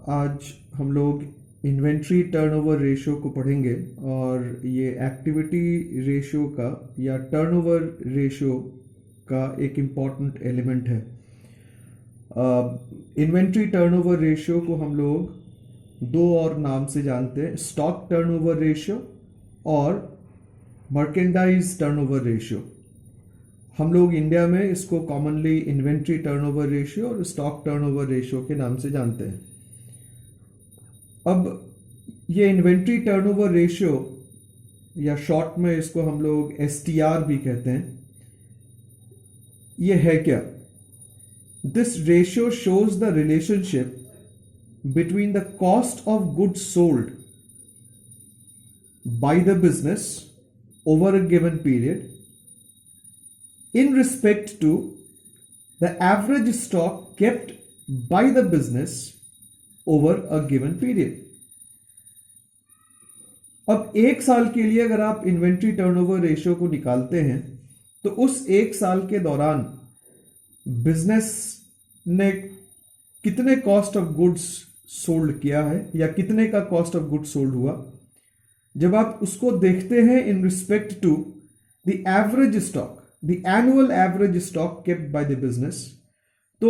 आज हम लोग इन्वेंट्री टर्नओवर रेशियो को पढ़ेंगे और ये एक्टिविटी रेशियो का या टर्नओवर रेशियो का एक इम्पॉर्टेंट एलिमेंट है। इन्वेंट्री टर्नओवर रेशियो को हम लोग दो और नाम से जानते हैं, स्टॉक टर्नओवर रेशियो और मर्केंडाइज टर्नओवर रेशियो। हम लोग इंडिया में इसको कॉमनली इन्वेंट्री टर्नओवर रेशियो और स्टॉक टर्नओवर रेशियो के नाम से जानते हैं। अब ये इन्वेंट्री टर्नओवर रेशियो या शॉर्ट में इसको हम लोग एसटीआर भी कहते हैं, ये है क्या? This ratio shows the relationship between the cost of goods sold by the business over a given period in respect to the average stock kept by the business over a given period. अब एक साल के लिए अगर आप inventory turnover ratio को निकालते हैं तो उस एक साल के दौरान बिजनेस ने कितने कॉस्ट ऑफ गुड्स सोल्ड किया है या कितने का कॉस्ट ऑफ गुड्स सोल्ड हुआ, जब आप उसको देखते हैं in respect to the average stock, the annual average stock kept by the business, तो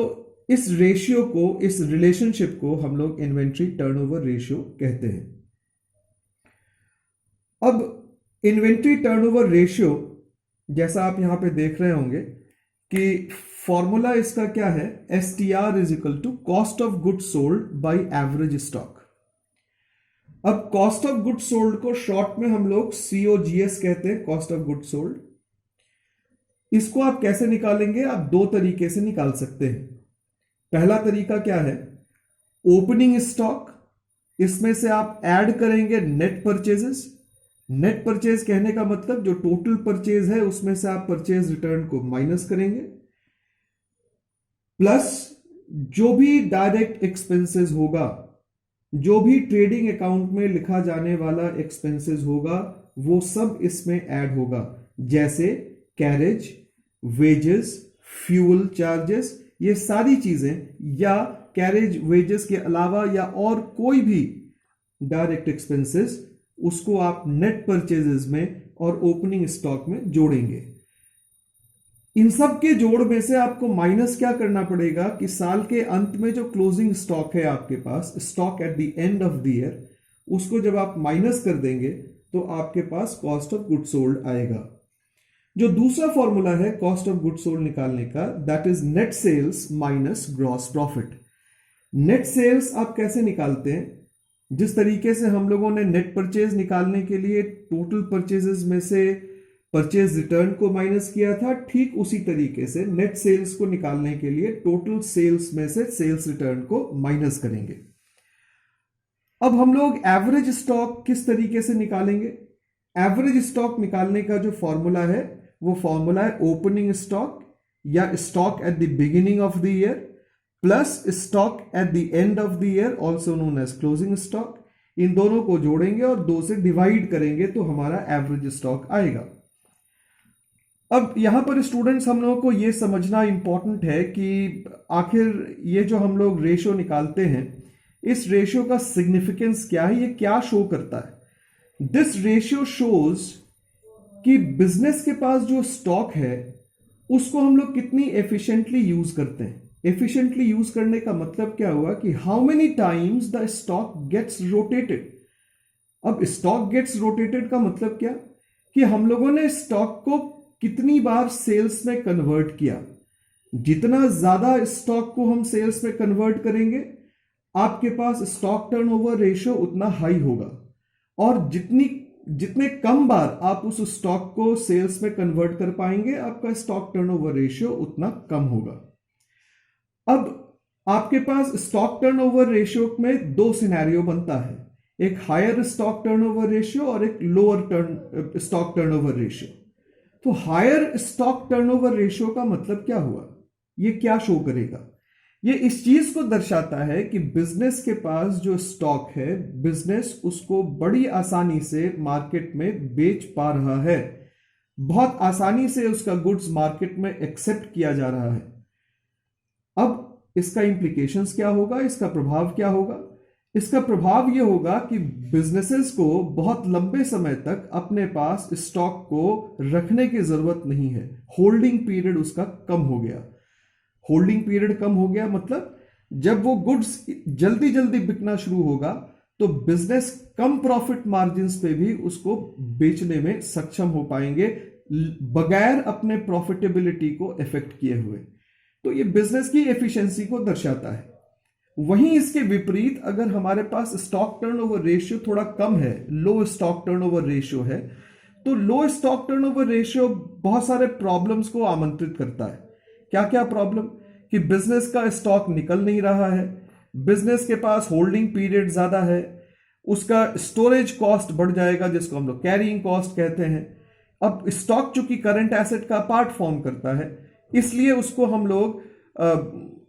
इस रेशियो को, इस रिलेशनशिप को हम लोग इन्वेंट्री टर्नओवर रेशियो कहते हैं। अब इन्वेंट्री टर्नओवर रेशियो जैसा आप यहां पे देख रहे होंगे कि फॉर्मूला इसका क्या है, STR is equal to cost of goods sold by average stock. अब कॉस्ट ऑफ गुड्स सोल्ड को शॉर्ट में हम लोग सीओजीएस कहते हैं, कॉस्ट ऑफ गुड्स सोल्ड। इसको आप कैसे निकालेंगे? आप दो तरीके से निकाल सकते हैं। पहला तरीका क्या है, ओपनिंग स्टॉक, इसमें से आप ऐड करेंगे नेट परचेजेस। नेट परचेज कहने का मतलब जो टोटल परचेज है उसमें से आप परचेज रिटर्न को माइनस करेंगे, प्लस जो भी डायरेक्ट एक्सपेंसेस होगा, जो भी ट्रेडिंग अकाउंट में लिखा जाने वाला एक्सपेंसेस होगा वो सब इसमें ऐड होगा, जैसे कैरेज, वेजेस, फ्यूल चार्जेस, ये सारी चीजें, या कैरेज वेजेस के अलावा या और कोई भी डायरेक्ट एक्सपेंसेस, उसको आप नेट परचेजेस में और ओपनिंग स्टॉक में जोड़ेंगे। इन सब के जोड़ में से आपको माइनस क्या करना पड़ेगा कि साल के अंत में जो क्लोजिंग स्टॉक है आपके पास, stock at the end of the year, उसको जब आप माइनस कर देंगे तो आपके पास कॉस्ट ऑफ गुड्स सोल्ड आएगा। जो दूसरा फॉर्मूला है कॉस्ट ऑफ गुड्स सोल्ड निकालने का, that is net sales minus gross profit. Net sales आप कैसे निकालते हैं? जिस तरीके से हम लोगों ने नेट परचेज निकालने के लिए टोटल परचेजेस में से परचेज रिटर्न को माइनस किया था, ठीक उसी तरीके से नेट सेल्स को निकालने के लिए टोटल सेल्स में से सेल्स रिटर्न को माइनस करेंगे। अब हम लोग एवरेज स्टॉक किस तरीके से निकालेंगे? एवरेज स्टॉक निकालने का जो फॉर्मूला है वो फॉर्मूला है ओपनिंग स्टॉक या stock at the beginning of the year plus stock at the end of the year, also known as closing stock. इन दोनों को जोड़ेंगे और दो से डिवाइड करेंगे तो हमारा एवरेज स्टॉक आएगा। अब यहां पर स्टूडेंट्स हम लोगों को यह समझना इंपॉर्टेंट है कि आखिर ये जो हम लोग रेशियो निकालते हैं, इस रेशियो का सिग्निफिकेंस क्या है, ये क्या शो करता है? दिस रेशियो शोज कि बिजनेस के पास जो स्टॉक है उसको हम लोग कितनी एफिशिएंटली यूज करते हैं। एफिशिएंटली यूज करने का मतलब क्या हुआ कि how many times the stock gets rotated. अब स्टॉक गेट्स रोटेटेड का मतलब क्या कि हम लोगों ने स्टॉक को कितनी बार सेल्स में कन्वर्ट किया। जितना ज्यादा स्टॉक को हम सेल्स में कन्वर्ट करेंगे, आपके पास स्टॉक टर्नओवर रेशियो उतना हाई होगा, और जितने कम बार आप उस स्टॉक को सेल्स में कन्वर्ट कर पाएंगे, आपका स्टॉक टर्नओवर रेशियो उतना कम होगा। अब आपके पास स्टॉक टर्नओवर रेशियो में दो सिनेरियो बनता है, एक हायर स्टॉक टर्नओवर रेशियो और एक लोअर स्टॉक टर्नओवर रेशियो। तो हायर स्टॉक टर्नओवर रेशियो का मतलब क्या हुआ, ये क्या शो करेगा? ये इस चीज को दर्शाता है कि बिजनेस के पास जो स्टॉक है, बिजनेस उसको बड़ी आसानी से मार्केट में बेच पा रहा है, बहुत आसानी से उसका गुड्स मार्केट में एक्सेप्ट किया जा रहा है। अब इसका इंप्लीकेशंस क्या होगा, इसका प्रभाव क्या होगा? इसका प्रभाव यह होगा कि बिजनेसेस को बहुत लंबे समय तक अपने पास स्टॉक को रखने की जरूरत नहीं है। होल्डिंग पीरियड उसका कम हो गया। होल्डिंग पीरियड कम हो गया मतलब जब वो गुड्स जल्दी जल्दी बिकना शुरू होगा तो बिजनेस कम प्रॉफिट मार्जिन्स पे भी उसको बेचने में सक्षम हो पाएंगे बगैर अपने प्रॉफिटेबिलिटी को इफेक्ट किए हुए। तो ये बिजनेस की एफिशिएंसी को दर्शाता है। वहीं इसके विपरीत अगर हमारे पास स्टॉक टर्नओवर रेशियो थोड़ा कम है, लो स्टॉक टर्नओवर रेशियो है, तो लो स्टॉक टर्नओवर रेशियो बहुत सारे प्रॉब्लम्स को आमंत्रित करता है। क्या क्या प्रॉब्लम? कि बिजनेस का स्टॉक निकल नहीं रहा है, बिजनेस के पास होल्डिंग पीरियड ज्यादा है, उसका स्टोरेज कॉस्ट बढ़ जाएगा जिसको हम लोग कैरिंग कॉस्ट कहते हैं। अब स्टॉक चूंकि करंट एसेट का पार्ट फॉर्म करता है इसलिए उसको हम लोग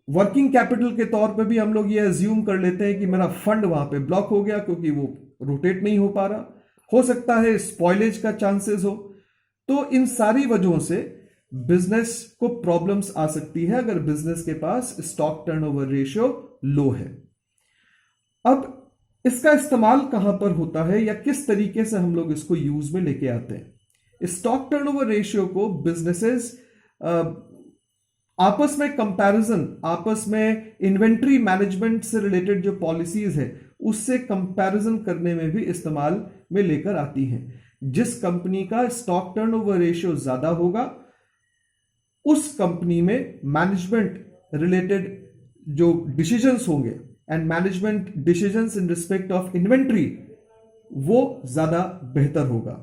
वर्किंग कैपिटल के तौर पे भी हम लोग ये अज्यूम कर लेते हैं कि मेरा फंड वहां पे ब्लॉक हो गया क्योंकि वो रोटेट नहीं हो पा रहा। हो सकता है स्पॉइलेज का चांसेस हो। तो इन सारी वजहों से बिजनेस को प्रॉब्लम्स आ सकती है अगर बिजनेस के पास स्टॉक टर्नओवर रेशियो लो है। अब इसका इस्तेमाल कहां पर होता है या किस तरीके से हम लोग इसको यूज में लेके आते हैं? स्टॉक टर्नओवर रेशियो को बिजनेसेस आपस में कंपैरिजन, आपस में इन्वेंट्री मैनेजमेंट से रिलेटेड जो पॉलिसीज है उससे कंपैरिजन करने में भी इस्तेमाल में लेकर आती हैं। जिस कंपनी का स्टॉक टर्नओवर रेशियो ज्यादा होगा उस कंपनी में मैनेजमेंट रिलेटेड जो डिसीजंस होंगे and management decisions in respect of inventory वो ज्यादा बेहतर होगा।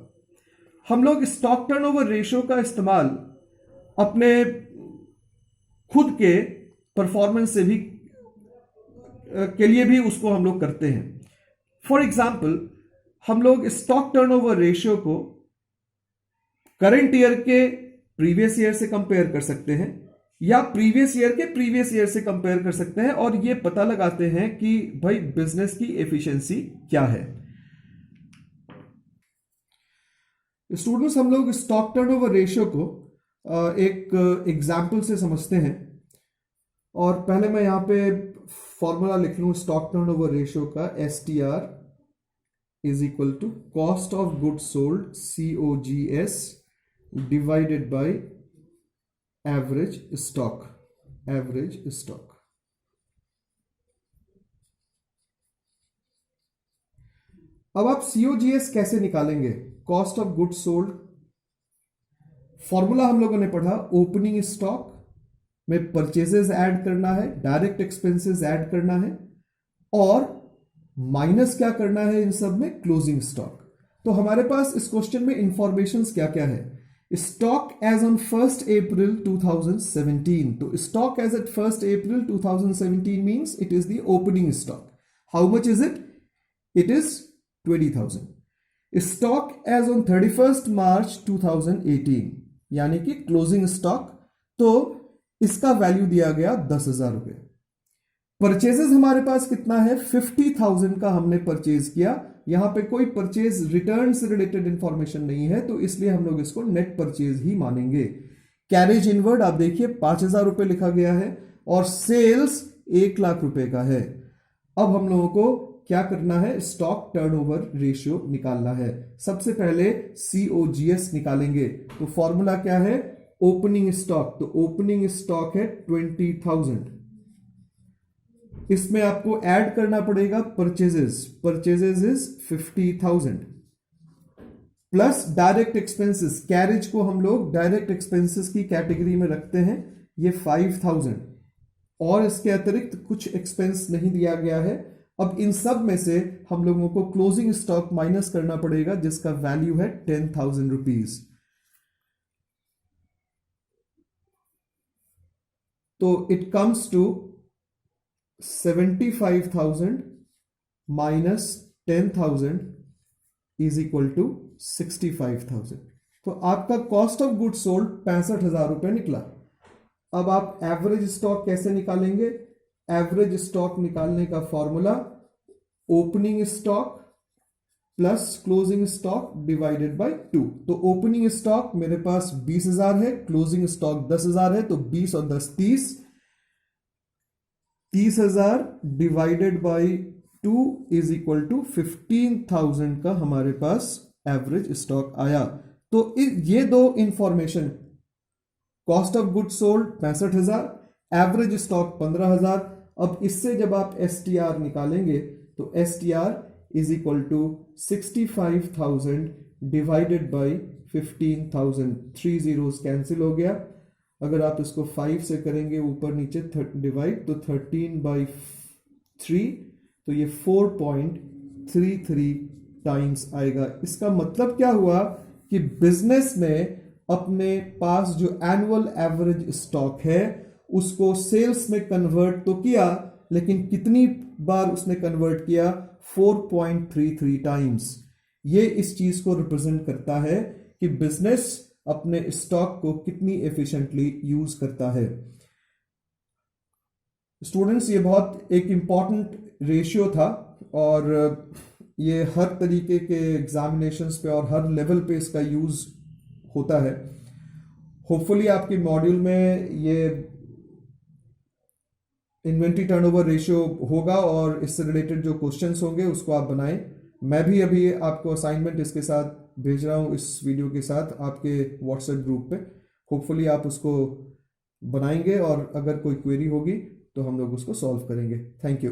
हम लोग स्टॉक टर्नओवर रेशियो का इस्तेमाल अपने खुद के परफॉर्मेंस से भी के लिए भी उसको हम लोग करते हैं। फॉर एग्जाम्पल हम लोग स्टॉक टर्नओवर रेशियो को करंट ईयर के प्रीवियस ईयर से कंपेयर कर सकते हैं या प्रीवियस ईयर के प्रीवियस ईयर से कंपेयर कर सकते हैं और यह पता लगाते हैं कि भाई बिजनेस की एफिशिएंसी क्या है। स्टूडेंट्स, हम लोग स्टॉक टर्नओवर रेशियो को एक एग्जाम्पल से समझते हैं और पहले मैं यहां पे फॉर्मूला लिख लूं स्टॉक टर्नओवर रेशियो का। STR is equal to cost of goods sold COGS divided by average stock. अब आप COGS कैसे निकालेंगे? Cost of goods sold formula हम लोगों ने पढ़ा, ओपनिंग स्टॉक में परचेजेस ऐड करना है, डायरेक्ट एक्सपेंसेस ऐड करना है और माइनस क्या करना है इन सब में? Closing stock. तो हमारे पास इस क्वेश्चन में इंफॉर्मेशन क्या क्या है? Stock as on 1st April 2017। तो stock as at 1st April 2017 means it is the opening stock. How much is it? It is 20,000। Stock as on 31st March 2018 यानी कि क्लोजिंग स्टॉक, तो इसका value दिया गया 10,000 रुपए। परचेजेस हमारे पास कितना है? 50,000 का हमने परचेज किया। यहां पे कोई परचेज रिटर्न से रिलेटेड इंफॉर्मेशन नहीं है तो इसलिए हम लोग इसको नेट परचेज ही मानेंगे। कैरेज इनवर्ड आप देखिए 5,000 रुपए लिखा गया है और सेल्स 1 लाख रुपए का है। अब हम लोगों को क्या करना है? स्टॉक टर्नओवर रेशियो निकालना है। सबसे पहले COGS निकालेंगे। तो फॉर्मूला क्या है? Opening stock. तो ओपनिंग स्टॉक है 20,000। इसमें आपको ऐड करना पड़ेगा purchases is 50,000 plus direct expenses. Carriage को हम लोग डायरेक्ट एक्सपेंसेस की कैटेगरी में रखते हैं, ये 5,000 और इसके अतिरिक्त कुछ एक्सपेंस नहीं दिया गया है। अब इन सब में से हम लोगों को क्लोजिंग स्टॉक माइनस करना पड़ेगा जिसका वैल्यू है 10,000 रुपीज। तो it comes to 75,000 minus 10,000 is equal to 65,000। तो आपका कॉस्ट ऑफ गुड्स सोल्ड 65,000 रुपए निकला। अब आप एवरेज स्टॉक कैसे निकालेंगे? एवरेज स्टॉक निकालने का formula opening stock plus closing stock divided by 2। तो ओपनिंग स्टॉक मेरे पास 20,000 है, क्लोजिंग स्टॉक 10,000 है, तो 20 और 10 30। 30,000 divided by 2 is equal to 15,000 का हमारे पास एवरेज स्टॉक आया। तो ये दो information, cost of good sold 65,000, average stock 15,000। अब इससे जब आप STR निकालेंगे तो STR is equal to 65,000 divided by 15,000, 3 zeros cancel हो गया। अगर आप इसको 5 से करेंगे ऊपर नीचे डिवाइड, तो 13/3, तो ये 4.33 टाइम्स आएगा। इसका मतलब क्या हुआ कि बिजनेस ने अपने पास जो एनुअल एवरेज स्टॉक है उसको सेल्स में कन्वर्ट तो किया, लेकिन कितनी बार उसने कन्वर्ट किया? 4.33 टाइम्स। ये इस चीज को रिप्रेजेंट करता है कि बिजनेस अपने स्टॉक को कितनी एफिशिएंटली यूज करता है। स्टूडेंट्स, ये बहुत एक इंपॉर्टेंट रेशियो था और ये हर तरीके के एग्जामिनेशंस पे और हर लेवल पे इसका यूज होता है। होपफुली आपके मॉड्यूल में ये इन्वेंट्री टर्नओवर रेशियो होगा और इससे रिलेटेड जो क्वेश्चंस होंगे उसको आप बनाएं। मैं भी अभी आपको असाइनमेंट इसके साथ भेज रहा हूँ, इस वीडियो के साथ आपके व्हाट्सएप ग्रुप पे। होपफुली आप उसको बनाएंगे और अगर कोई क्वेरी होगी तो हम लोग उसको सॉल्व करेंगे। Thank you.